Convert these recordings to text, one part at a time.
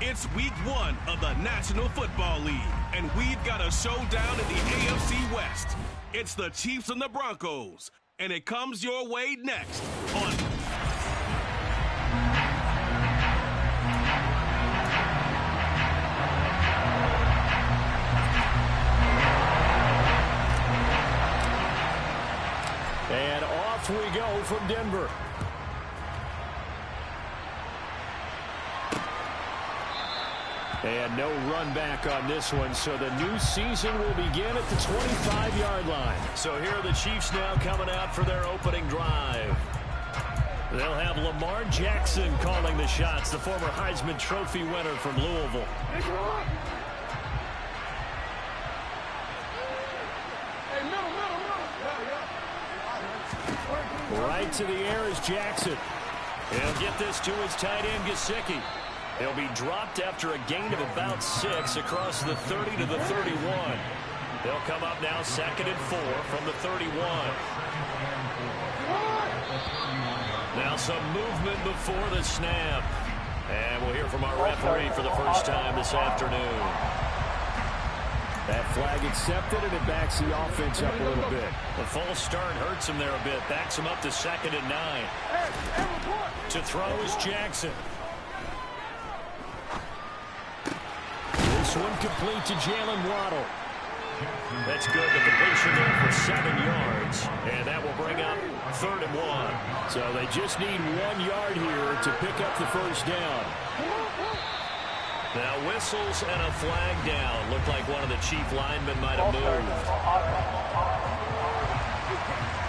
It's week 1 of the National Football League, and we've got a showdown in the AFC West. It's the Chiefs and the Broncos, and it comes your way next on... And off we go from Denver. And no run back on this one, so the new season will begin at the 25-yard line. So here are the Chiefs now coming out for their opening drive. They'll have Lamar Jackson calling the shots, the former Heisman Trophy winner from Louisville. Right to the air is Jackson. He'll get this to his tight end, Gesicki. He'll be dropped after a gain of about 6 across the 30 to the 31. They'll come up now 2nd and 4 from the 31. Now some movement before the snap. And we'll hear from our referee for the first time this afternoon. That flag accepted, and it backs the offense up a little bit. The false start hurts him there a bit. Backs him up to 2nd and 9. To throw is Jackson. This one complete to Jalen Waddle. That's good. The completion there for 7 yards. And that will bring up 3rd and 1. So they just need 1 yard here to pick up the first down. Now whistles and a flag down. Looked like one of the Chief linemen might have moved.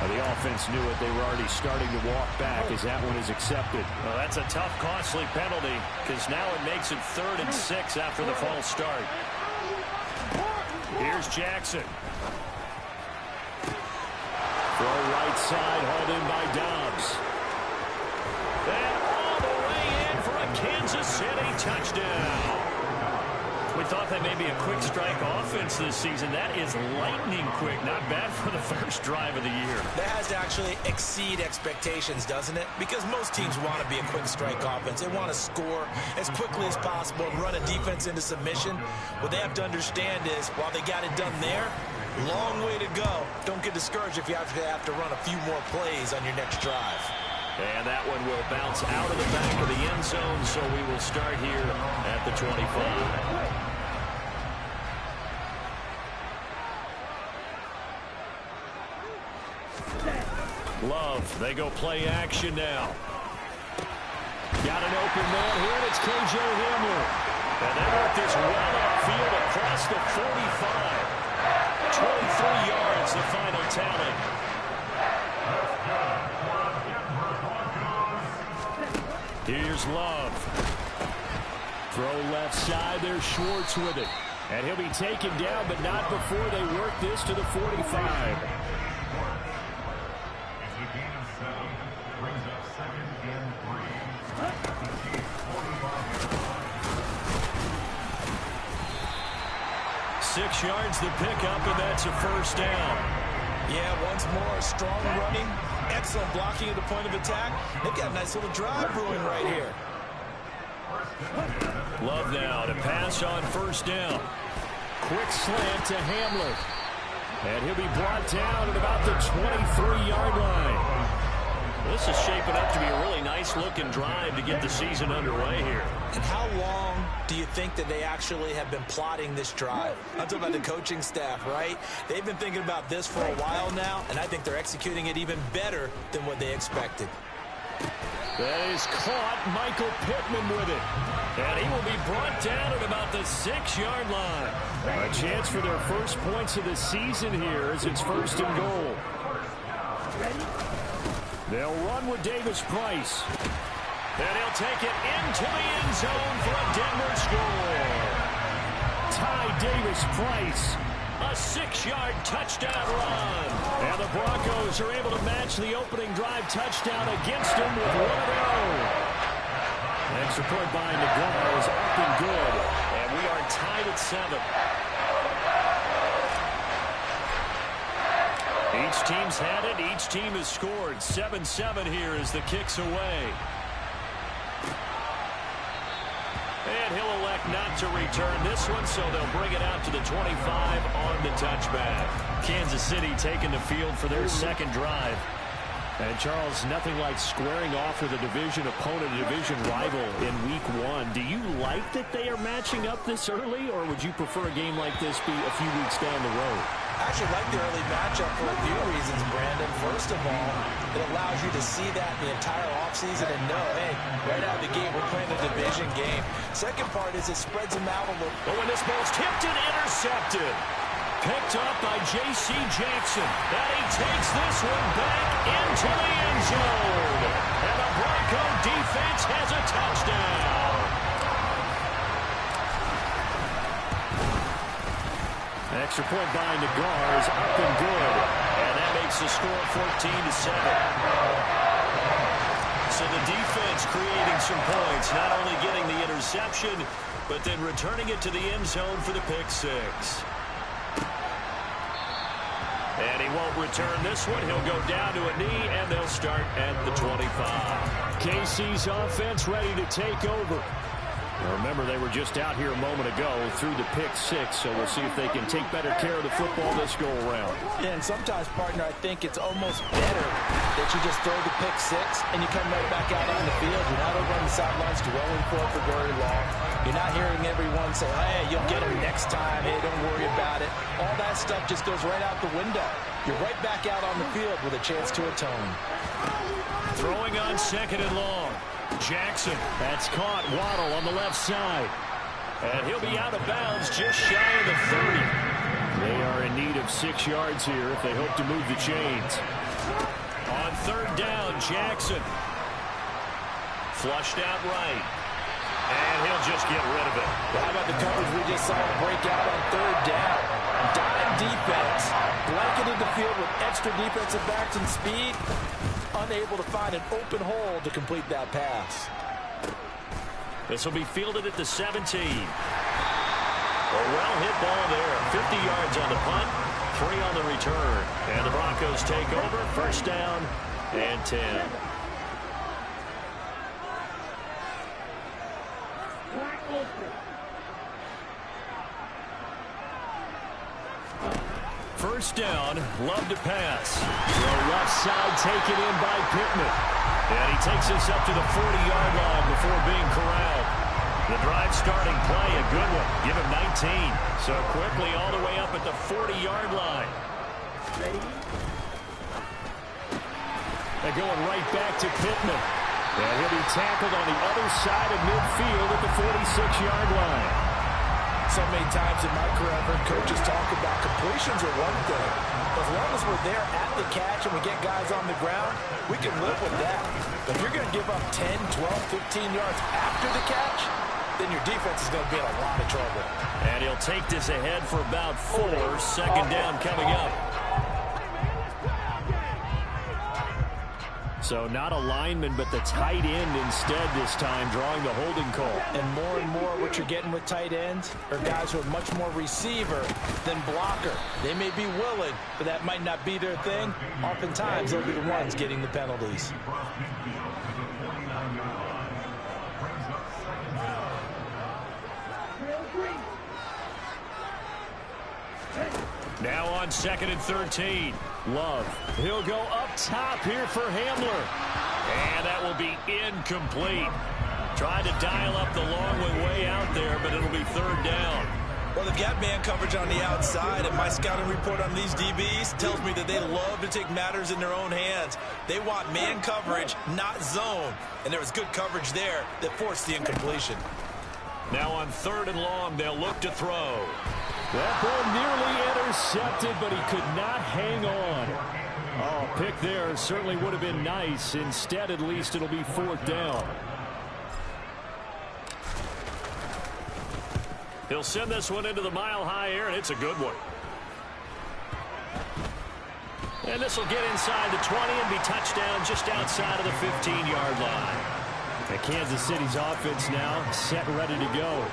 The offense knew it. They were already starting to walk back as that one is accepted. Well, that's a tough, costly penalty because now it makes it 3rd and 6 after the false start. Here's Jackson. Throw right side, hauled in by Dobbs. And all the way in for a Kansas City touchdown. We thought that may be a quick strike offense this season. That is lightning quick. Not bad for the first drive of the year. That has to actually exceed expectations, doesn't it? Because most teams want to be a quick strike offense. They want to score as quickly as possible and run a defense into submission. What they have to understand is, while they got it done there, long way to go. Don't get discouraged if you have to run a few more plays on your next drive. And that one will bounce out of the back of the end zone, so we will start here at the 25. Love, they go play action now. Got an open man here, and it's K.J. Hamler. And they work this well upfield across the 45. 23 yards, the final tally. Here's Love. Throw left side, there's Schwartz with it. And he'll be taken down, but not before they work this to the 45. 6 yards the pickup, and that's a first down. Yeah, once more, strong running, excellent blocking at the point of attack. They've got a nice little drive brewing right here. Love now to pass on first down. Quick slant to Hamler. And he'll be brought down at about the 23-yard line. This is shaping up to be a really nice-looking drive to get the season underway here. And how long do you think that they actually have been plotting this drive? I'm talking about the coaching staff, right? They've been thinking about this for a while now, and I think they're executing it even better than what they expected. That is caught. Michael Pittman with it. And he will be brought down at about the 6-yard line. A chance for their first points of the season here as it's 1st and goal. They'll run with Davis Price. And he'll take it into the end zone for a Denver score. Ty Davis Price. A 6-yard touchdown run. And the Broncos are able to match the opening drive touchdown against him with 1 of their own. Extra point by Nagar is up and good. And we are tied at 7. Each team's had it. Each team has scored. 7-7 here as the kick's away. And he'll elect not to return this one, so they'll bring it out to the 25 on the touchback. Kansas City taking the field for their second drive. And, Charles, nothing like squaring off with a division opponent, a division rival in Week 1. Do you like that they are matching up this early, or would you prefer a game like this be a few weeks down the road? I actually like the early matchup for a few reasons, Brandon. First of all, it allows you to see that the entire offseason and know, hey, right out of the gate, we're playing a division game. Second part is it spreads them out a little. But when this ball's tipped and intercepted. Picked up by J.C. Jackson. And he takes this one back into the end zone. And the Bronco defense has a touchdown. Extra point by Nagar is up and good. And that makes the score 14-7. So the defense creating some points, not only getting the interception, but then returning it to the end zone for the pick six. And he won't return this one. He'll go down to a knee, and they'll start at the 25. KC's offense ready to take over. Now remember, they were just out here a moment ago through the pick six, so we'll see if they can take better care of the football this go-around. Yeah, and sometimes, partner, I think it's almost better that you just throw the pick six and you come right back out on the field. You're not over on the sidelines dwelling for it for very long. You're not hearing everyone say, hey, you'll get him next time. Hey, don't worry about it. All that stuff just goes right out the window. You're right back out on the field with a chance to atone. Throwing on second and long. Jackson, that's caught. Waddle on the left side. And he'll be out of bounds just shy of the 30. They are in need of 6 yards here if they hope to move the chains. On third down, Jackson. Flushed out right. And he'll just get rid of it. How about the coverage we just saw break out on third down? Dime defense, blanketed the field with extra defensive backs and speed. Unable to find an open hole to complete that pass. This will be fielded at the 17. A well-hit ball there. 50 yards on the punt, 3 on the return. And the Broncos take over. First down and 10. First down, Love to pass. The left side taken in by Pittman. And he takes this up to the 40-yard line before being corralled. The drive starting play, a good one. Give him 19. So quickly all the way up at the 40-yard line. They're going right back to Pittman. And he'll be tackled on the other side of midfield at the 46-yard line. So many times in my career, I've heard coaches talk about completions are one thing. As long as we're there at the catch and we get guys on the ground, we can live with that. But if you're going to give up 10, 12, 15 yards after the catch, then your defense is going to be in a lot of trouble. And he'll take this ahead for about 4. Second down coming up. So not a lineman, but the tight end instead this time, drawing the holding call. And more what you're getting with tight ends are guys who are much more receiver than blocker. They may be willing, but that might not be their thing. Oftentimes, they'll be the ones getting the penalties. Now on second and 13. Love. He'll go up top here for Hamler. And that will be incomplete. Tried to dial up the long way out there, but it'll be third down. Well, they've got man coverage on the outside, and my scouting report on these DBs tells me that they love to take matters in their own hands. They want man coverage, not zone. And there was good coverage there that forced the incompletion. Now on third and long, they'll look to throw. That ball nearly intercepted, but he could not hang on. Oh, pick there certainly would have been nice. Instead, at least, it'll be fourth down. He'll send this one into the mile-high air, and it's a good one. And this will get inside the 20 and be touchdown just outside of the 15-yard line. And Kansas City's offense now set and ready to go.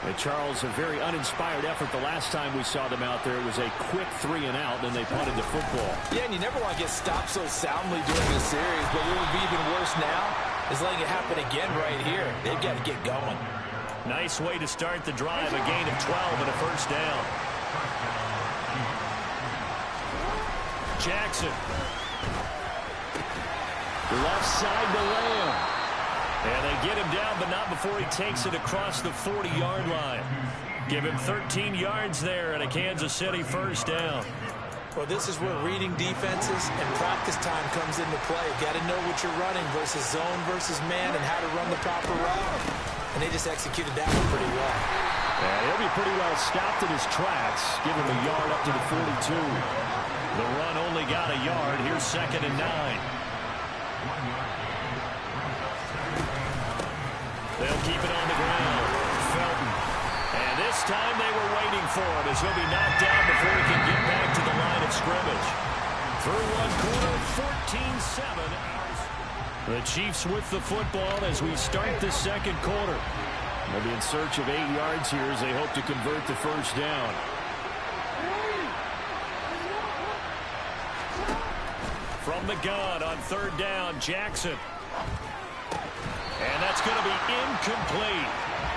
And Charles, a very uninspired effort the last time we saw them out there. It was a quick 3 and out, then they punted the football. Yeah, and you never want to get stopped so soundly during the series, but what would be even worse now is letting it happen again right here. They've got to get going. Nice way to start the drive. A gain of 12 and a first down. Jackson. Left side to Lamb. And they get him down, but not before he takes it across the 40-yard line. Give him 13 yards there and a Kansas City first down. Well, this is where reading defenses and practice time comes into play. You got to know what you're running versus zone versus man and how to run the proper route. And they just executed that one pretty well. And he'll be pretty well stopped in his tracks. Give him a yard up to the 42. The run only got a yard. Here's 2nd and 9. They'll keep it on the ground. Felton. And this time they were waiting for him as he'll be knocked down before he can get back to the line of scrimmage. Through one quarter, 14-7. The Chiefs with the football as we start the second quarter. They'll be in search of 8 yards here as they hope to convert the first down. From the gun on 3rd down, Jackson. And that's going to be incomplete.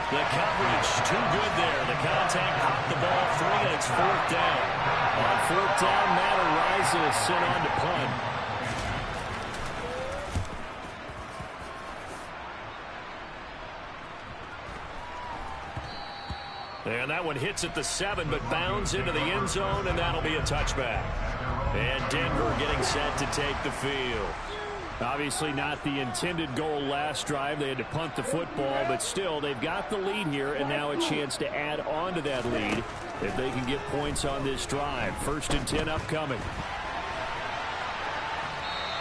The coverage too good there. The contact popped the ball free, and it's 4th down. On 4th down, Matt Ariza is sent on to punt. And that one hits at the 7, but bounds into the end zone, and that'll be a touchback. And Denver getting set to take the field. Obviously not the intended goal last drive. They had to punt the football, but still they've got the lead here and now a chance to add on to that lead if they can get points on this drive. 1st and 10 upcoming.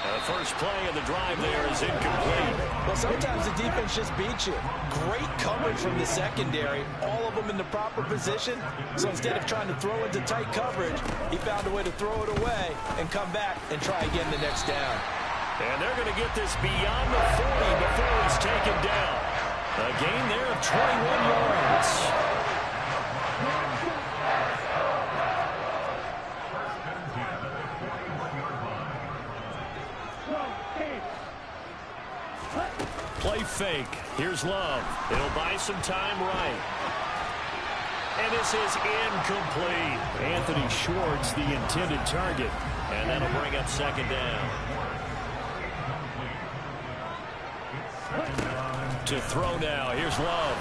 The first play of the drive there is incomplete. Well, sometimes the defense just beats you. Great coverage from the secondary. All of them in the proper position. So instead of trying to throw into tight coverage, he found a way to throw it away and come back and try again the next down. And they're going to get this beyond the 40 before he's taken down. A gain there of 21 yards. Play fake. Here's Love. It'll buy some time right. And this is incomplete. Anthony Schwartz, the intended target. And that'll bring up 2nd down. To throw now. Here's Love.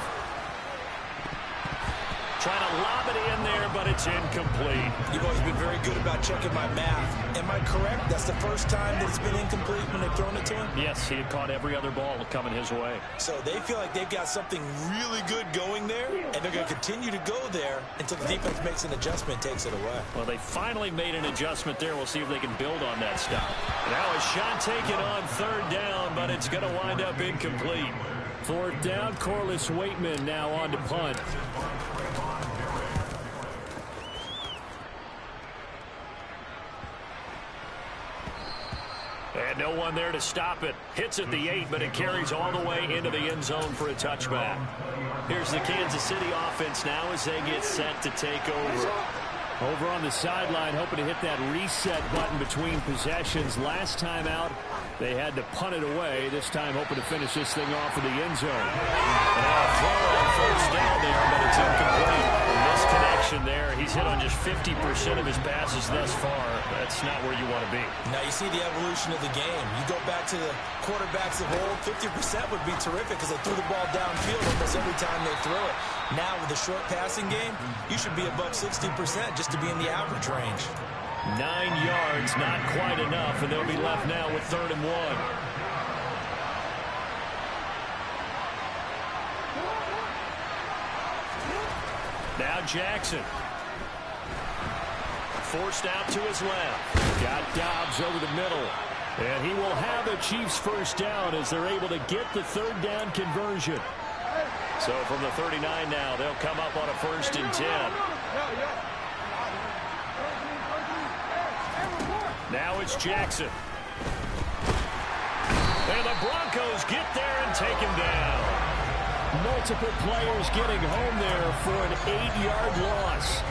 Trying to lob it in there, but it's incomplete. You've always been very good about checking my math. Am I correct? That's the first time that it's been incomplete when they've thrown it to him? Yes, he had caught every other ball coming his way. So they feel like they've got something really good going there, and they're going to continue to go there until the defense makes an adjustment and takes it away. Well, they finally made an adjustment there. We'll see if they can build on that stop. Now a shot taken on 3rd down, but it's going to wind up incomplete. 4th down, Corliss Waitman now on to punt. And no one there to stop it. Hits at the 8, but it carries all the way into the end zone for a touchback. Here's the Kansas City offense now as they get set to take over. Over on the sideline, hoping to hit that reset button between possessions. Last time out, they had to punt it away. This time, hoping to finish this thing off in the end zone. And a throw on 1st down there, but it's incomplete. Misconnection there. He's hit on just 50% of his passes thus far. That's not where you want to be. Now, you see the evolution of the game. You go back to the quarterbacks of old, 50% would be terrific because they threw the ball downfield almost every time they threw it. Now, with the short passing game, you should be above 60% just to be in the average range. 9 yards, not quite enough, and they'll be left now with 3rd and 1. Now Jackson. Forced out to his left. Got Dobbs over the middle. And he will have a Chiefs first down as they're able to get the 3rd down conversion. So from the 39 now, they'll come up on a 1st and 10. Now it's Jackson. And the Broncos get there and take him down. Multiple players getting home there for an 8-yard loss.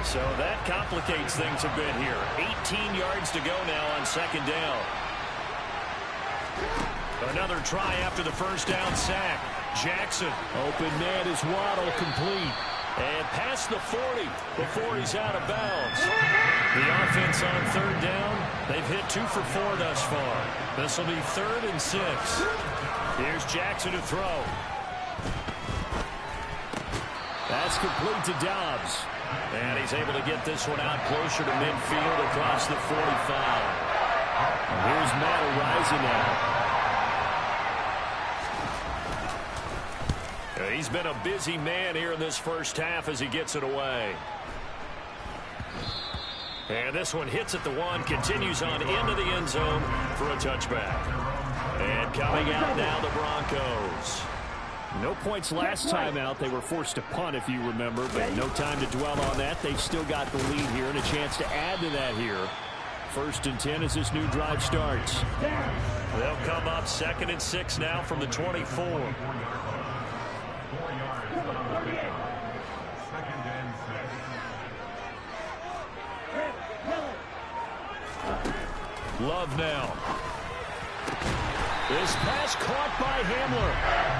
So that complicates things a bit here. 18 yards to go now on 2nd down. Another try after the first down sack. Jackson. Open man is Waddle, complete. And past the 40 before he's out of bounds. The offense on third down. They've hit 2 for 4 thus far. This will be 3rd and 6. Here's Jackson to throw. That's complete to Dobbs. And he's able to get this one out closer to midfield across the 45. Here's Matt Araiza now. He's been a busy man here in this first half as he gets it away. And this one hits at the 1, continues on into the end zone for a touchback. And coming out now, the Broncos. No points last time out. They were forced to punt, if you remember, but no time to dwell on that. They've still got the lead here and a chance to add to that here. 1st and 10 as this new drive starts. They'll come up 2nd and 6 now from the 24. Love now. This pass caught by Hamler.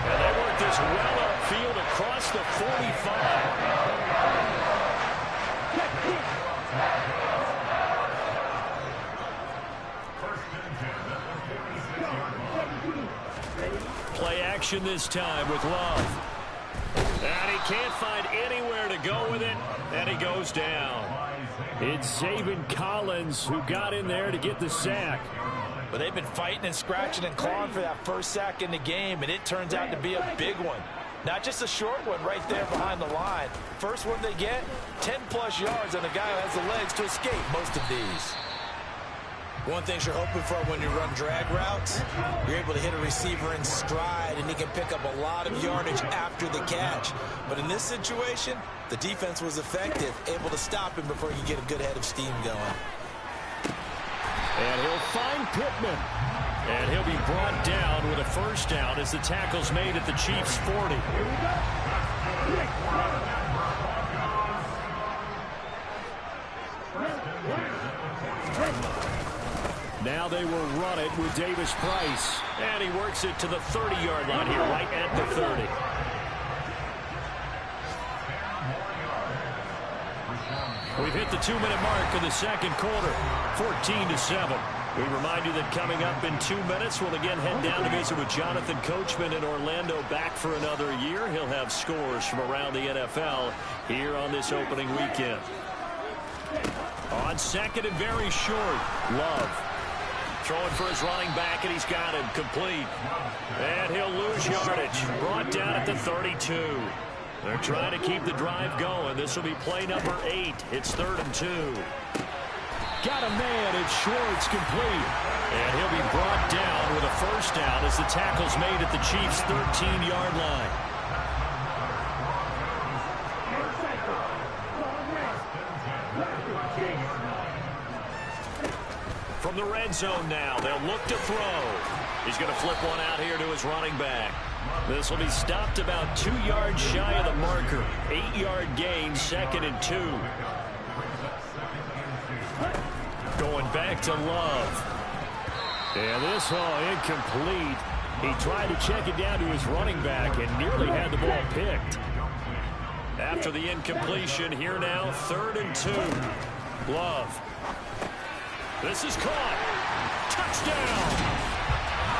And they work this well upfield across the 45. Play action this time with Love. And he can't find anywhere to go with it, and he goes down. It's Zaven Collins who got in there to get the sack. But they've been fighting and scratching and clawing for that first sack in the game, and it turns out to be a big one. Not just a short one right there behind the line. First one they get, 10-plus yards on a guy who has the legs to escape most of these. One thing you're hoping for when you run drag routes, you're able to hit a receiver in stride, and he can pick up a lot of yardage after the catch. But in this situation, the defense was effective, able to stop him before you get a good head of steam going. And he'll find Pittman. And he'll be brought down with a first down as the tackle's made at the Chiefs' 40. Now they will run it with Davis Price. And he works it to the 30-yard line here, right at the 30. We've hit the 2-minute mark of the second quarter, 14-7. We remind you that coming up in 2 minutes, we'll again head down to visit with Jonathan Coachman in Orlando, back for another year. He'll have scores from around the NFL here on this opening weekend. On second and very short, Love. Throwing for his running back, and he's got him complete. And he'll lose yardage. Brought down at the 32. They're trying to keep the drive going. This will be play number 8. It's 3rd and 2. Got a man, and Schwartz complete. And he'll be brought down with a first down as the tackle's made at the Chiefs' 13-yard line. From the red zone now, they'll look to throw. He's going to flip one out here to his running back. This will be stopped about 2 yards shy of the marker. 8-yard gain, 2nd and 2. Going back to Love. And this one incomplete. He tried to check it down to his running back and nearly had the ball picked. After the incompletion, here now, 3rd and 2. Love. This is caught. Touchdown.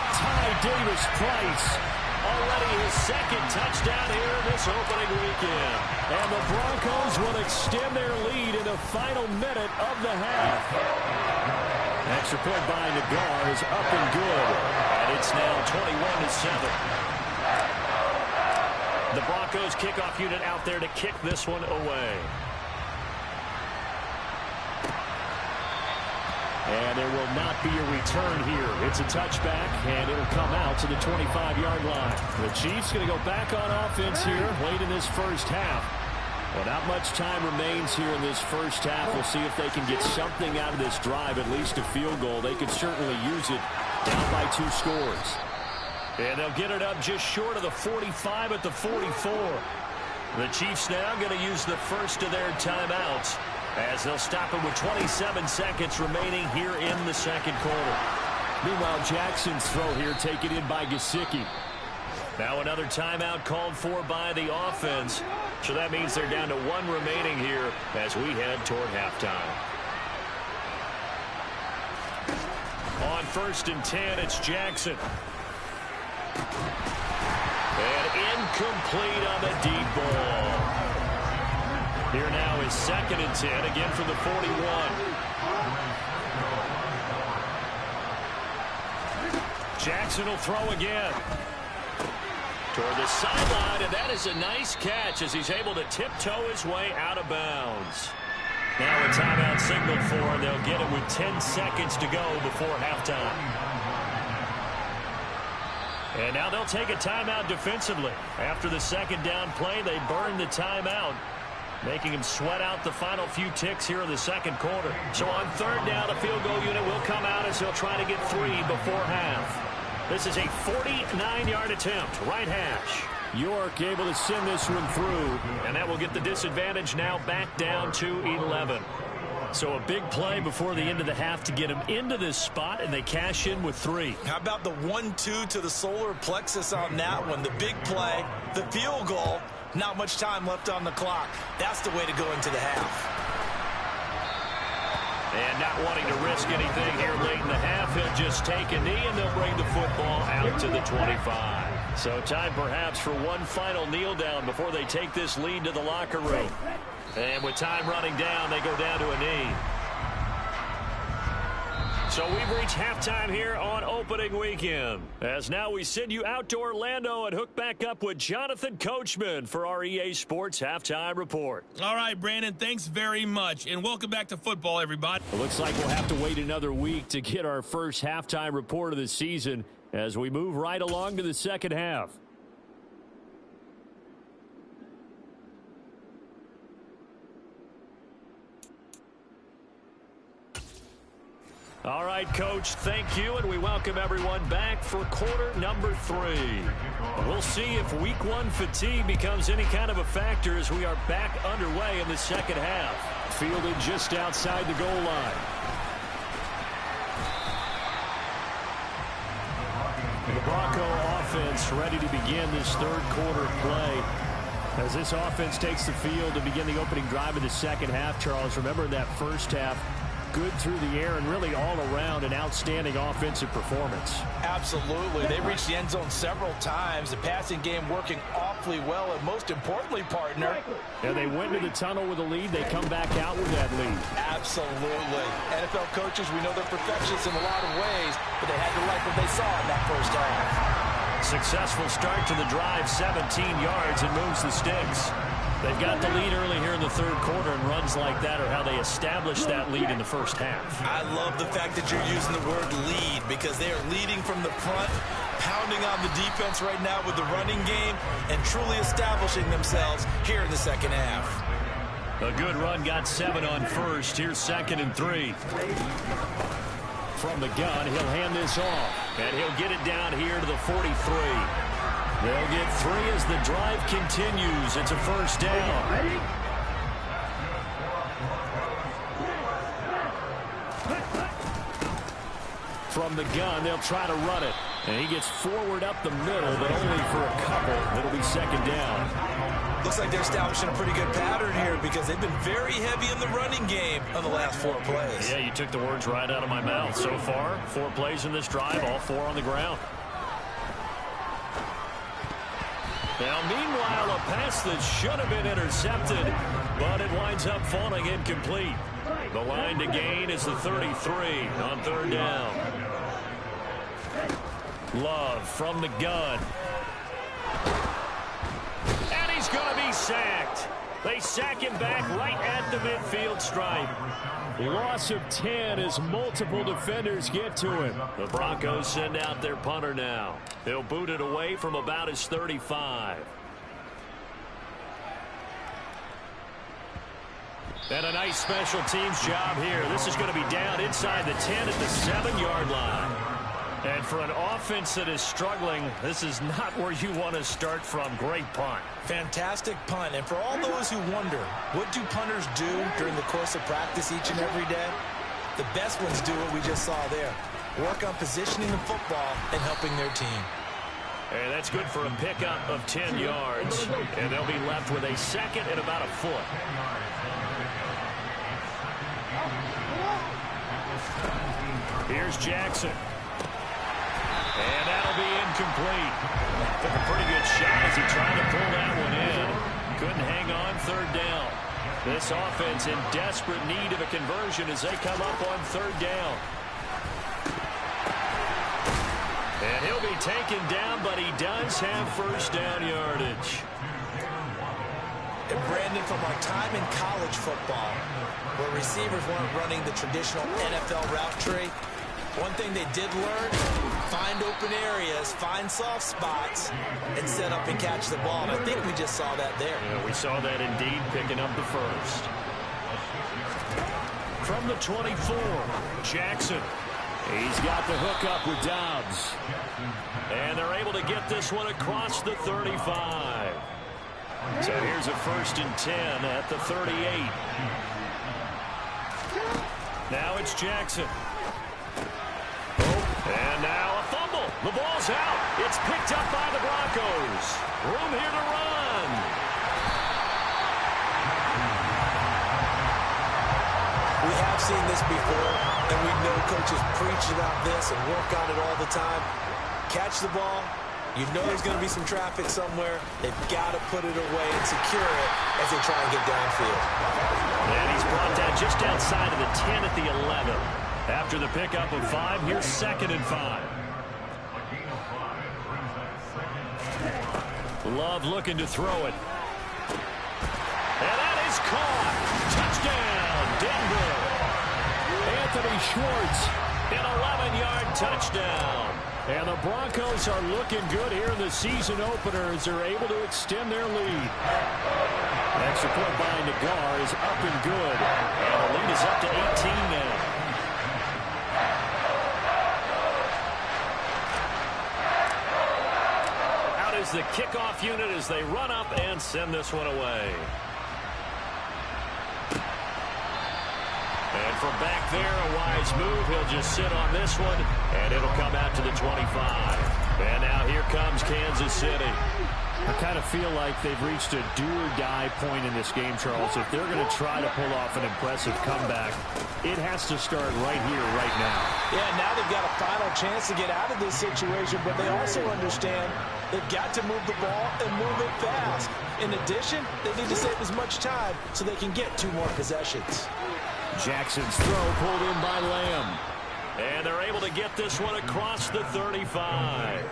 Ty Davis Price. Already his 2nd touchdown here this opening weekend. And the Broncos will extend their lead in the final minute of the half. Extra point by Nagar is up and good. And it's now 21-7. The Broncos kickoff unit out there to kick this one away. And there will not be a return here. It's a touchback, and it'll come out to the 25-yard line. The Chiefs going to go back on offense here late in this first half. Well, not much time remains here in this first half. We'll see if they can get something out of this drive, at least a field goal. They could certainly use it down by 2 scores. And they'll get it up just short of the 45 at the 44. The Chiefs now going to use the first of their timeouts, as they'll stop him with 27 seconds remaining here in the second quarter. Meanwhile, Jackson's throw here taken in by Gesicki. Now another timeout called for by the offense. So that means they're down to 1 remaining here as we head toward halftime. On 1st and 10, it's Jackson. And incomplete on the deep ball. Here now is 2nd and 10, again from the 41. Jackson will throw again. Toward the sideline, and that is a nice catch as he's able to tiptoe his way out of bounds. Now a timeout signaled for, and they'll get him with 10 seconds to go before halftime. And now they'll take a timeout defensively. After the 2nd down play, they burn the timeout, making him sweat out the final few ticks here in the 2nd quarter. So on 3rd down, the field goal unit will come out as he'll try to get 3 before half. This is a 49-yard attempt, right hash. York able to send this one through, and that will get the disadvantage now back down to 11. So a big play before the end of the half to get him into this spot, and they cash in with 3. How about the 1-2 to the solar plexus on that one? The big play, the field goal, not much time left on the clock. That's the way to go into the half. And not wanting to risk anything here late in the half, he'll just take a knee, and they'll bring the football out to the 25. So time perhaps for one final kneel down before they take this lead to the locker room. And with time running down, they go down to a knee. So we've reached halftime here on opening weekend. As now we send you out to Orlando and hook back up with Jonathan Coachman for our EA Sports Halftime Report. All right, Brandon, thanks very much. And welcome back to football, everybody. It looks like we'll have to wait another week to get our first halftime report of the season as we move right along to the 2nd half. All right, Coach, thank you, and we welcome everyone back for quarter number 3. We'll see if week 1 fatigue becomes any kind of a factor as we are back underway in the 2nd half. Fielded just outside the goal line. The Bronco offense ready to begin this 3rd quarter play. As this offense takes the field to begin the opening drive of the 2nd half, Charles, remember that 1st half, good through the air and really all around an outstanding offensive performance. Absolutely. They reached the end zone several times. The passing game working awfully well, and most importantly, partner. And they went to the tunnel with a lead. They come back out with that lead. Absolutely. NFL coaches, we know they're perfectionists in a lot of ways, but they had to like what they saw in that 1st half. Successful start to the drive, 17 yards, and moves the sticks. They've got the lead early here in the 3rd quarter, and runs like that are how they established that lead in the 1st half. I love the fact that you're using the word lead because they are leading from the front, pounding on the defense right now with the running game, and truly establishing themselves here in the 2nd half. A good run got 7 on 1st. Here's 2nd and 3. From the gun, he'll hand this off, and he'll get it down here to the 43. They'll get 3 as the drive continues. It's a 1st down. From the gun, they'll try to run it. And he gets forward up the middle, but only for a couple. It'll be 2nd down. Looks like they're establishing a pretty good pattern here because they've been very heavy in the running game on the last 4 plays. Yeah, you took the words right out of my mouth. So far, 4 plays in this drive, all 4 on the ground. Now, meanwhile, a pass that should have been intercepted, but it winds up falling incomplete. The line to gain is the 33 on 3rd down. Love from the gun. And he's going to be sacked. They sack him back right at the midfield stripe. Loss of 10 as multiple defenders get to him. The Broncos send out their punter now. They'll boot it away from about his 35. And a nice special teams job here. This is going to be down inside the 10 at the 7-yard line. And for an offense that is struggling, this is not where you want to start from. Great punt. Fantastic punt. And for all those who wonder, what do punters do during the course of practice each and every day? The best ones do what we just saw there. Work on positioning the football and helping their team. And that's good for a pickup of 10 yards. And they'll be left with a second and about a foot. Here's Jackson. And that'll be incomplete. Took a pretty good shot as he tried to pull that one in. Couldn't hang on third down. This offense in desperate need of a conversion as they come up on third down. And he'll be taken down, but he does have first down yardage. And Brandon, from our time in college football, where receivers weren't running the traditional NFL route tree, one thing they did learn, find open areas, find soft spots, and set up and catch the ball. And I think we just saw that there. Yeah, we saw that indeed, picking up the first. From the 24, Jackson. He's got the hook up with Dobbs. And they're able to get this one across the 35. So here's a 1st and 10 at the 38. Now it's Jackson. And now a fumble. The ball's out. It's picked up by the Broncos. Room here to run. We have seen this before, and we know coaches preach about this and work on it all the time. Catch the ball. You know there's going to be some traffic somewhere. They've got to put it away and secure it as they try and get downfield. And he's brought down just outside of the 10 at the 11. After the pickup of 5, here's 2nd and 5. Love looking to throw it. And that is caught. Touchdown, Denver. Anthony Schwartz, an 11-yard touchdown. And the Broncos are looking good here in the season opener as they're able to extend their lead. Extra point by Nagar is up and good. And the lead is up to 18 now. Out is the kickoff unit as they run up and send this one away. And from back there, a wise move. He'll just sit on this one, and it'll come out to the 25. And now here comes Kansas City. I kind of feel like they've reached a do-or-die point in this game, Charles. If they're going to try to pull off an impressive comeback, it has to start right here, right now. Yeah, now they've got a final chance to get out of this situation, but they also understand they've got to move the ball and move it fast. In addition, they need to save as much time so they can get 2 more possessions. Jackson's throw pulled in by Lamb. And they're able to get this one across the 35.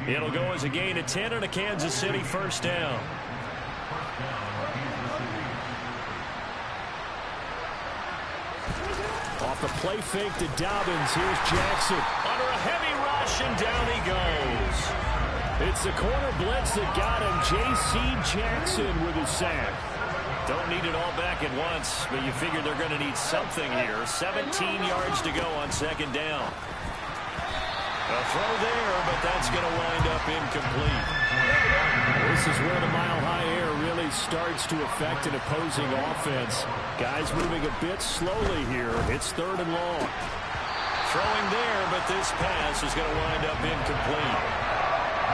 It'll go as a gain of 10 and a Kansas City first down. Off the play fake to Dobbins. Here's Jackson. Under a heavy rush, and down he goes. It's the corner blitz that got him. J.C. Jackson with his sack. Don't need it all back at once, but you figure they're going to need something here. 17 yards to go on 2nd down. A throw there, but that's going to wind up incomplete. This is where the mile-high air really starts to affect an opposing offense. Guys moving a bit slowly here. It's 3rd and long. Throwing there, but this pass is going to wind up incomplete.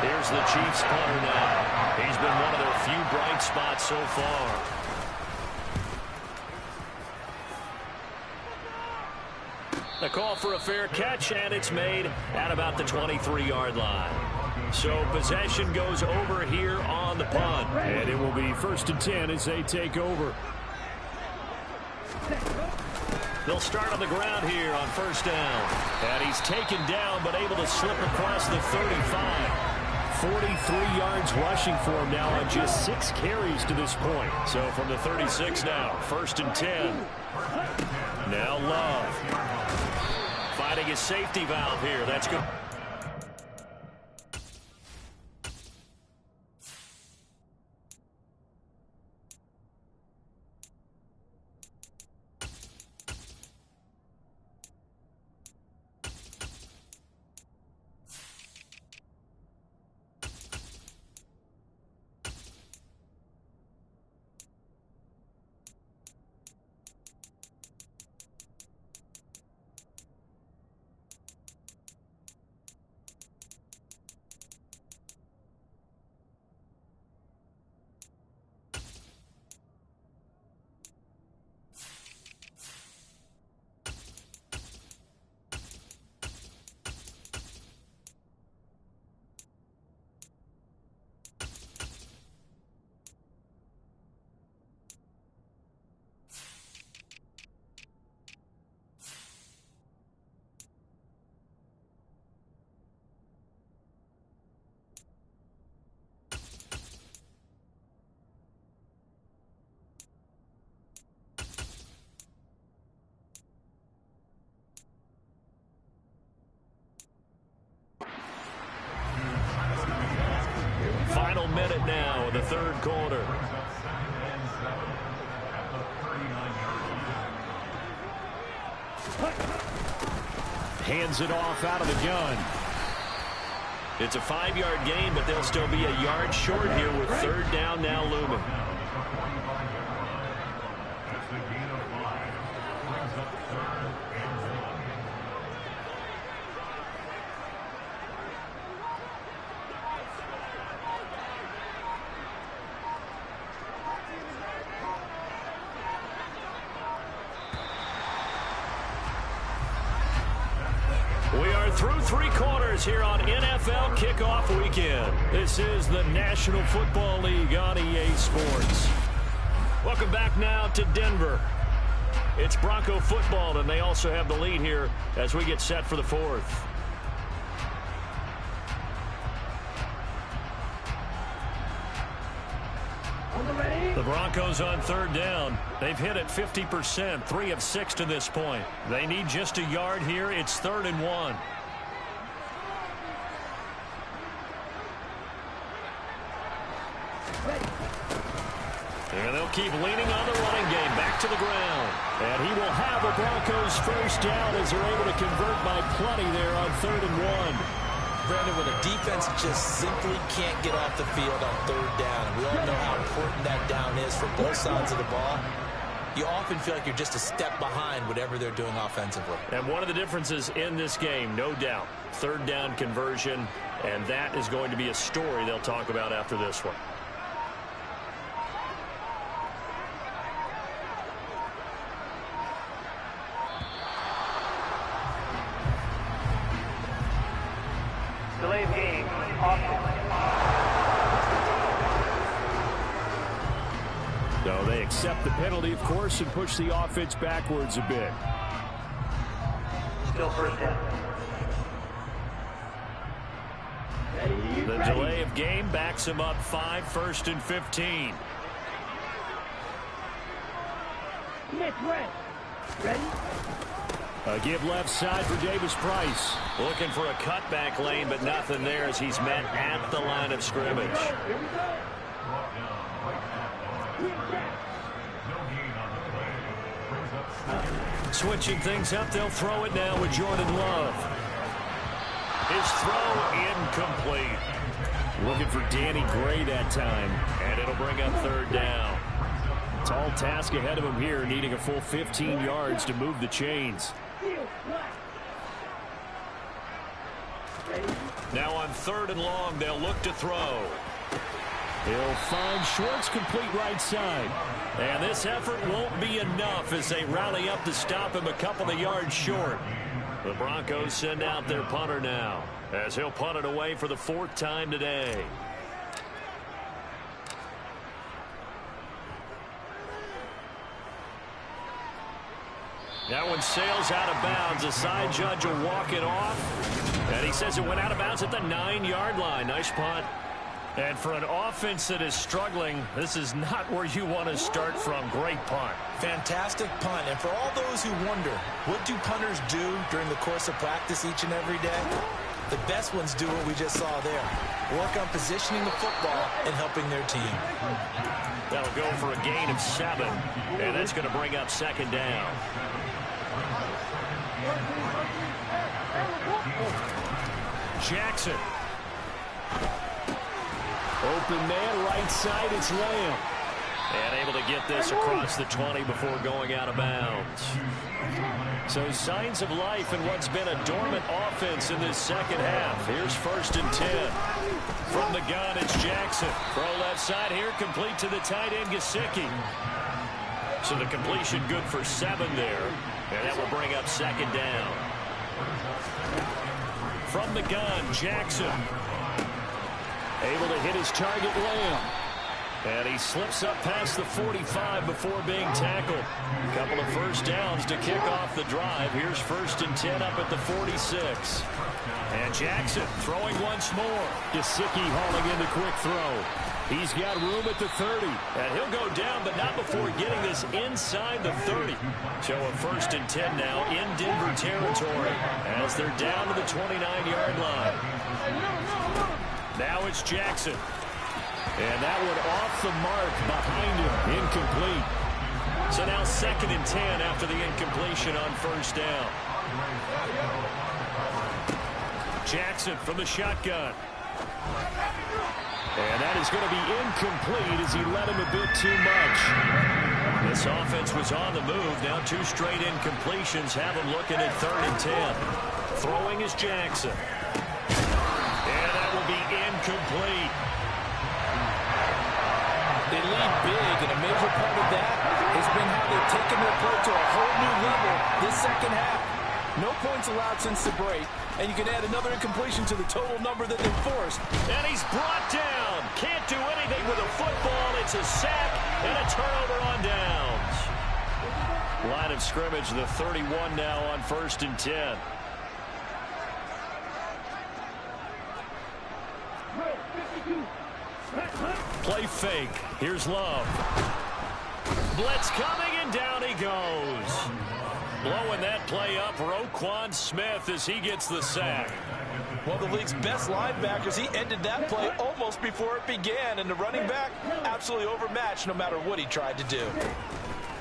Here's the Chiefs punter now. He's been one of their few bright spots so far. The call for a fair catch, and it's made at about the 23-yard line. So possession goes over here on the punt. And it will be 1st and 10 as they take over. They'll start on the ground here on 1st down. And he's taken down, but able to slip across the 35. 43 yards rushing for him now on just 6 carries to this point. So from the 36 now, 1st and 10. Now Love. Finding his safety valve here. That's good. in the third quarter. Hands it off out of the gun. It's a 5-yard gain, but they'll still be a yard short here with third down now looming. We are through 3 quarters here on NFL Kickoff Weekend. This is the National Football League on EA Sports. Welcome back now to Denver. It's Bronco football, and they also have the lead here as we get set for the fourth. The Broncos on third down. They've hit it 50%, 3 of 6 to this point. They need just a yard here. It's 3rd and 1. And they'll keep leaning on the running game back to the ground. And he will have a Broncos first down as they're able to convert by plenty there on 3rd and 1. Brandon, when a defense just simply can't get off the field on third down, and we all know how important that down is for both sides of the ball, you often feel like you're just a step behind whatever they're doing offensively. And one of the differences in this game, no doubt, third down conversion, and that is going to be a story they'll talk about after this one. Delayed game. So they accept the penalty, of course, and push the offense backwards a bit. Still first down. The delay of game backs him up 5, 1st and 15. Ready? A give left side for Davis Price. Looking for a cutback lane, but nothing there as he's met at the line of scrimmage. Switching things up, they'll throw it now with Jordan Love. His throw incomplete. Looking for Danny Gray that time, and it'll bring up third down. Tall task ahead of him here, needing a full 15 yards to move the chains. Now on 3rd and long, they'll look to throw. He'll find Schwartz complete right side. And this effort won't be enough as they rally up to stop him a couple of yards short. The Broncos send out their punter now as he'll punt it away for the 4th time today. That one sails out of bounds. The side judge will walk it off. And he says it went out of bounds at the 9-yard line. Nice punt. And for an offense that is struggling, this is not where you want to start from. Great punt. Fantastic punt. And for all those who wonder, what do punters do during the course of practice each and every day? The best ones do what we just saw there. Work on positioning the football and helping their team. That'll go for a gain of 7. And that's going to bring up 2nd down. Jackson. Open man, right side, it's Lamb. And able to get this across the 20 before going out of bounds. So signs of life in what's been a dormant offense in this second half. Here's 1st and 10. From the gun, it's Jackson. Throw left side here, complete to the tight end, Gesicki. So the completion good for 7 there. And that will bring up 2nd down. From the gun, Jackson. Able to hit his target, Lamb. And he slips up past the 45 before being tackled. A couple of first downs to kick off the drive. Here's 1st and 10 up at the 46. And Jackson throwing once more. Gesicki hauling in the quick throw. He's got room at the 30. And he'll go down, but not before getting this inside the 30. So a 1st and 10 now in Denver territory as they're down to the 29-yard line. Now it's Jackson. And that one off the mark behind him. Incomplete. So now 2nd and 10 after the incompletion on first down. Jackson from the shotgun. And that is going to be incomplete as he led him a bit too much. This offense was on the move. Now 2 straight incompletions have him looking at 3rd and 10. Throwing is Jackson. And that will be incomplete. They lead big, and a major part of that has been how they've taken their play to a whole new level this second half. No points allowed since the break, and you can add another incompletion to the total number that they've forced. And he's brought down. Can't do anything with a football. It's a sack and a turnover on downs. Line of scrimmage, the 31 now on 1st and 10. Play fake. Here's Love. Blitz coming, and down he goes. Blowing that play up, Roquan Smith, as he gets the sack. One of the league's best linebackers, he ended that play almost before it began, and the running back absolutely overmatched no matter what he tried to do.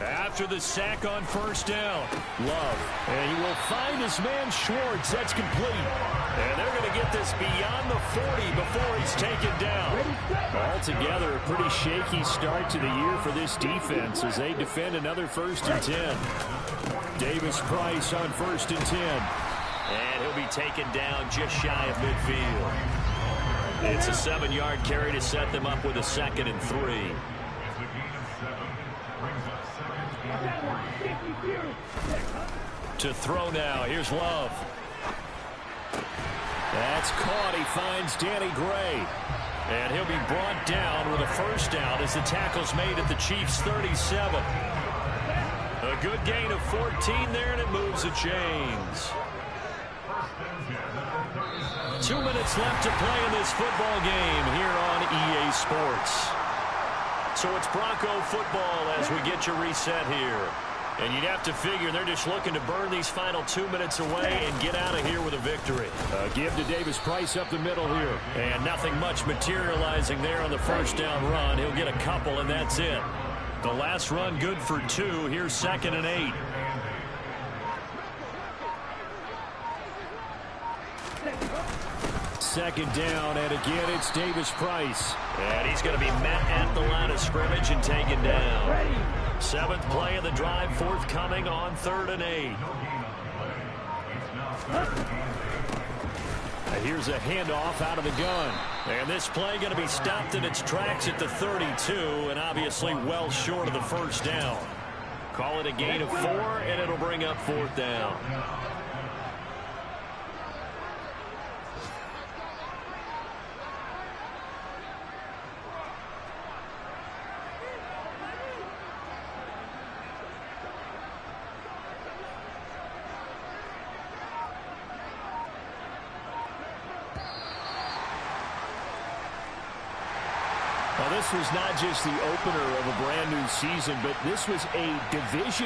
After the sack on first down, Love, and he will find his man Schwartz. That's complete. And they're going to get this beyond the 40 before he's taken down. Altogether, a pretty shaky start to the year for this defense as they defend another 1st and 10. Davis Price on 1st and 10. And he'll be taken down just shy of midfield. It's a 7-yard carry to set them up with a 2nd and 3. To throw now. Here's Love. That's caught. He finds Danny Gray. And he'll be brought down with a 1st down as the tackle's made at the Chiefs' 37. A good gain of 14 there, and it moves the chains. 2 minutes left to play in this football game here on EA Sports. So it's Bronco football as we get you reset here. And you'd have to figure they're just looking to burn these final 2 minutes away and get out of here with a victory. Give to Davis Price up the middle here. And nothing much materializing there on the 1st down run. He'll get a couple, and that's it. The last run good for 2. Here's 2nd and 8. Second down, and again it's Davis Price. And he's going to be met at the line of scrimmage and taken down. 7th play of the drive forthcoming on 3rd and 8. And here's a handoff out of the gun. And this play going to be stopped in its tracks at the 32, and obviously well short of the 1st down. Call it a gain of 4, and it'll bring up 4th down. Well, this was not just the opener of a brand new season, but this was a division